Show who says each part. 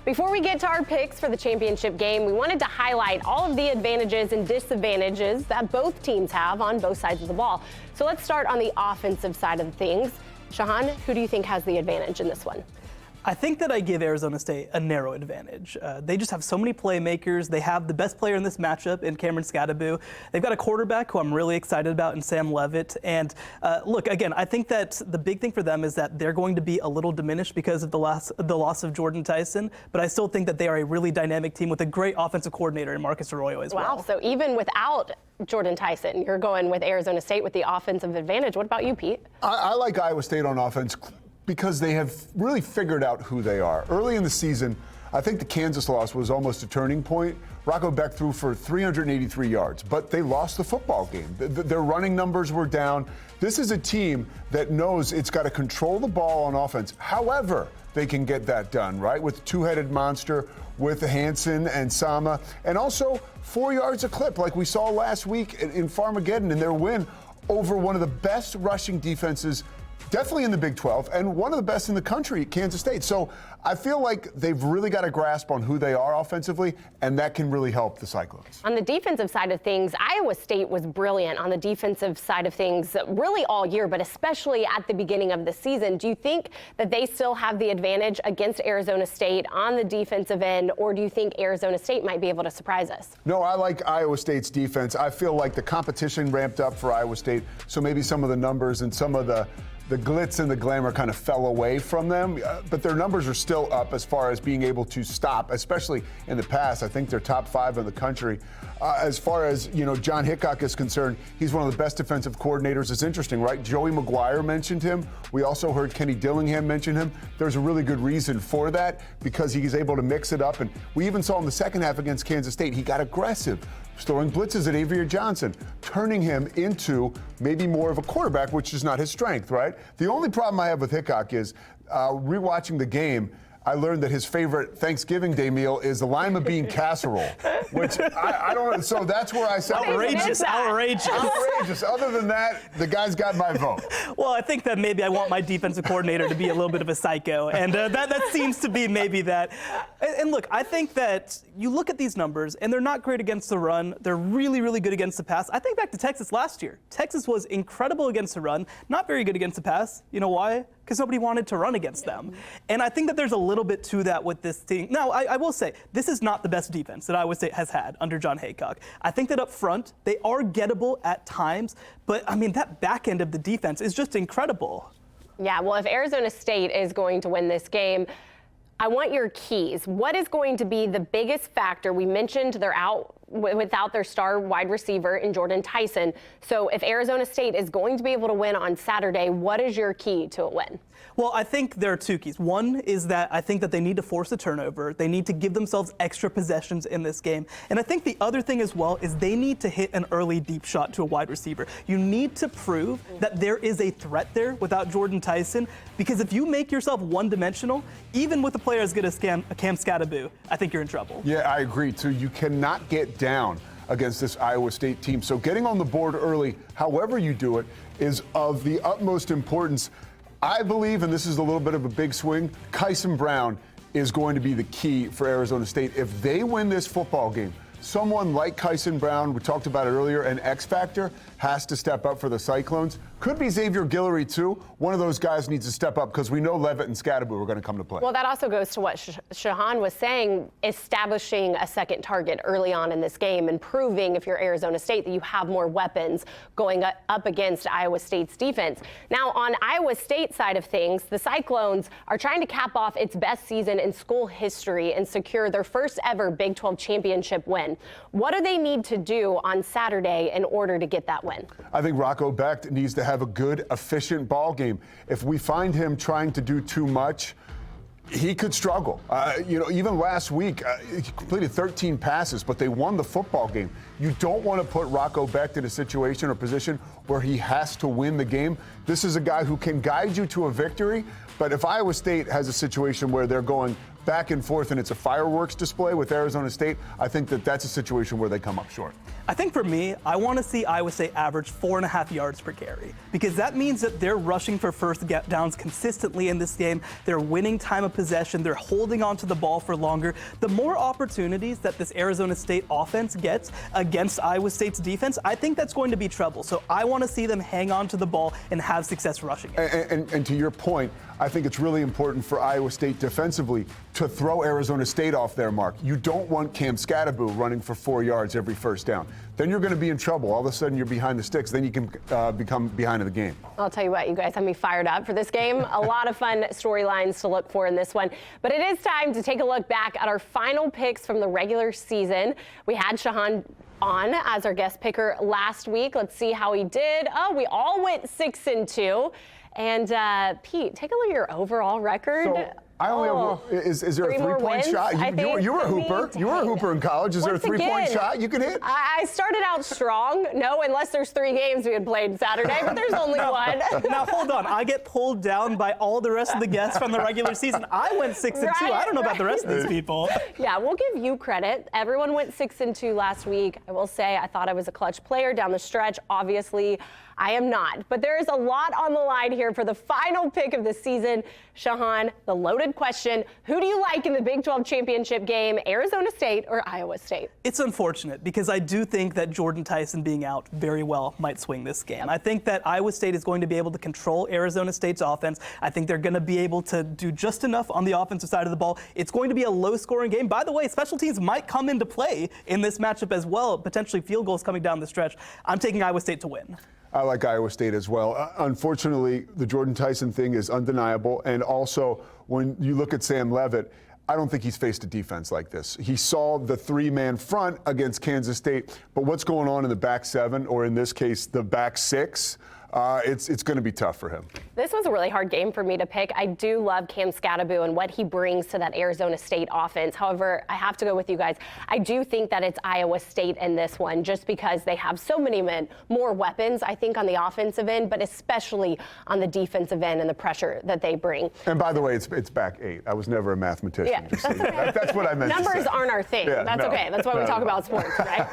Speaker 1: Before we get to our picks for the championship game, we wanted to highlight all of the advantages and disadvantages that both teams have on both sides of the ball. So let's start on the offensive side of things. Shehan, who do you think has the advantage in this one?
Speaker 2: I think that I give Arizona State a narrow advantage. They just have so many playmakers. They have the best player in this matchup in Cameron Scadaboo. They've got a quarterback who I'm really excited about in Sam Levitt. And look, again, I think that the big thing for them is that they're going to be a little diminished because of the loss of Jordan Tyson. But I still think that they are a really dynamic team with a great offensive coordinator in Marcus Arroyo as well.
Speaker 1: Wow, so even without Jordan Tyson, you're going with Arizona State with the offensive advantage. What about you, Pete?
Speaker 3: I like Iowa State on offense because they have really figured out who they are. Early in the season, I think the Kansas loss was almost a turning point. Rocco Beck threw for 383 yards, but they lost the football game. Their running numbers were down. This is a team that knows it's got to control the ball on offense. However, they can get that done, right? With two-headed monster, with Hansen and Sama, and also 4 yards a clip like we saw last week in Farmageddon in their win over one of the best rushing defenses definitely in the Big 12, and one of the best in the country, Kansas State. So I feel like they've really got a grasp on who they are offensively, and that can really help the Cyclones.
Speaker 1: On the defensive side of things, Iowa State was brilliant on the defensive side of things really all year, but especially at the beginning of the season. Do you think that they still have the advantage against Arizona State on the defensive end, or do you think Arizona State might be able to surprise us?
Speaker 3: No, I like Iowa State's defense. I feel like the competition ramped up for Iowa State, so maybe some of the numbers and some of the glitz and the glamour kind of fell away from them, but their numbers are still up as far as being able to stop, especially in the pass. I think they're top 5 in the country. As far as, John Hickok is concerned, he's one of the best defensive coordinators. It's interesting, right? Joey McGuire mentioned him. We also heard Kenny Dillingham mention him. There's a really good reason for that because he's able to mix it up. And we even saw in the second half against Kansas State, he got aggressive, throwing blitzes at Avery Johnson, turning him into maybe more of a quarterback, which is not his strength, right? The only problem I have with Hickok is rewatching the game, I learned that his favorite Thanksgiving Day meal is the lima bean casserole, which I don't. So that's where I said
Speaker 2: outrageous.
Speaker 3: Other than that, the guy's got my vote.
Speaker 2: Well, I think that maybe I want my defensive coordinator to be a little bit of a psycho, and that seems to be maybe that. And look, I think that you look at these numbers, and they're not great against the run. They're really, really good against the pass. I think back to Texas last year. Texas was incredible against the run, not very good against the pass. You know why? Because nobody wanted to run against them. And I think that there's a little bit to that with this team. Now, I will say, this is not the best defense that Iowa State has had under John Haycock. I think that up front, they are gettable at times, but I mean, that back end of the defense is just incredible.
Speaker 1: Yeah, well, if Arizona State is going to win this game, I want your keys. What is going to be the biggest factor? We mentioned they're out without their star wide receiver in Jordan Tyson. So if Arizona State is going to be able to win on Saturday, what is your key to a win?
Speaker 2: Well, I think there are two keys. One is that I think that they need to force a turnover. They need to give themselves extra possessions in this game. And I think the other thing as well is they need to hit an early deep shot to a wide receiver. You need to prove that there is a threat there without Jordan Tyson, because if you make yourself one-dimensional, even with a player as good as Cam Scadaboo, I think you're in trouble.
Speaker 3: Yeah, I agree, too. You cannot get down against this Iowa State team. So getting on the board early, however you do it, is of the utmost importance. I believe, and this is a little bit of a big swing, Kyson Brown is going to be the key for Arizona State. If they win this football game, someone like Kyson Brown, we talked about it earlier, an X factor, has to step up for the Cyclones. Could be Xavier Guillory, too. One of those guys needs to step up because we know Levitt and Scadaboo are going to come to play.
Speaker 1: Well, that also goes to what Shehan was saying, establishing a second target early on in this game and proving, if you're Arizona State, that you have more weapons going up against Iowa State's defense. Now, on Iowa State's side of things, the Cyclones are trying to cap off its best season in school history and secure their first ever Big 12 championship win. What do they need to do on Saturday in order to get that win?
Speaker 3: I think Rocco Becht needs to have a good, efficient ball game. If we find him trying to do too much, he could struggle. Even last week, he completed 13 passes, but they won the football game. You don't want to put Rocco Becht in a situation or position where he has to win the game. This is a guy who can guide you to a victory, but if Iowa State has a situation where they're going back and forth and it's a fireworks display with Arizona State, I think that's a situation where they come up short.
Speaker 2: I think for me, I want to see Iowa State average 4.5 yards per carry, because that means that they're rushing for first downs consistently in this game. They're winning time of possession. They're holding onto the ball for longer. The more opportunities that this Arizona State offense gets against Iowa State's defense, I think that's going to be trouble. So I want to see them hang on to the ball and have success rushing it.
Speaker 3: And to your point, I think it's really important for Iowa State defensively to throw Arizona State off their mark. You don't want Cam Scatterbo running for 4 yards every first down. Then you're going to be in trouble. All of a sudden, you're behind the sticks. Then you can become behind in the game.
Speaker 1: I'll tell you what, you guys have me fired up for this game. A lot of fun storylines to look for in this one. But it is time to take a look back at our final picks from the regular season. We had Shehan on as our guest picker last week. Let's see how he did. Oh, we all went 6-2. And Pete, take a look at your overall record.
Speaker 3: So I only have, is there a three-point shot? You were a hooper. You were a hooper in college. Is there a three-point shot you can hit?
Speaker 1: I started out strong. No, unless there's 3 games we had played Saturday, but there's only one.
Speaker 2: Now, hold on. I get pulled down by all the rest of the guests from the regular season. I went 6-2. I don't know about the rest of these people.
Speaker 1: Yeah, we'll give you credit. Everyone went 6-2 last week. I will say I thought I was a clutch player down the stretch. Obviously, I am not. But there is a lot on the line here for the final pick of the season. Shehan, the loaded question, who do you like in the Big 12 championship game, Arizona State or Iowa State?
Speaker 2: It's unfortunate because I do think that Jordan Tyson being out very well might swing this game. I think that Iowa State is going to be able to control Arizona State's offense. I think they're going to be able to do just enough on the offensive side of the ball. It's going to be a low-scoring game. By the way, special teams might come into play in this matchup as well, potentially field goals coming down the stretch. I'm taking Iowa State to win.
Speaker 3: I like Iowa State as well. Unfortunately, the Jordan Tyson thing is undeniable. And also, when you look at Sam Leavitt, I don't think he's faced a defense like this. He saw the 3-man front against Kansas State, but what's going on in the back 7, or in this case, the back 6, it's going to be tough for him.
Speaker 1: This was a really hard game for me to pick. I do love Cam Scatterbo and what he brings to that Arizona State offense. However, I have to go with you guys. I do think that it's Iowa State in this one just because they have so many more weapons, I think, on the offensive end, but especially on the defensive end and the pressure that they bring.
Speaker 3: And by the way, it's back 8. I was never a mathematician.
Speaker 1: Yeah,
Speaker 3: that's what I meant to say.
Speaker 1: Numbers aren't our thing.
Speaker 3: Yeah,
Speaker 1: that's okay. That's why we talk about sports, right?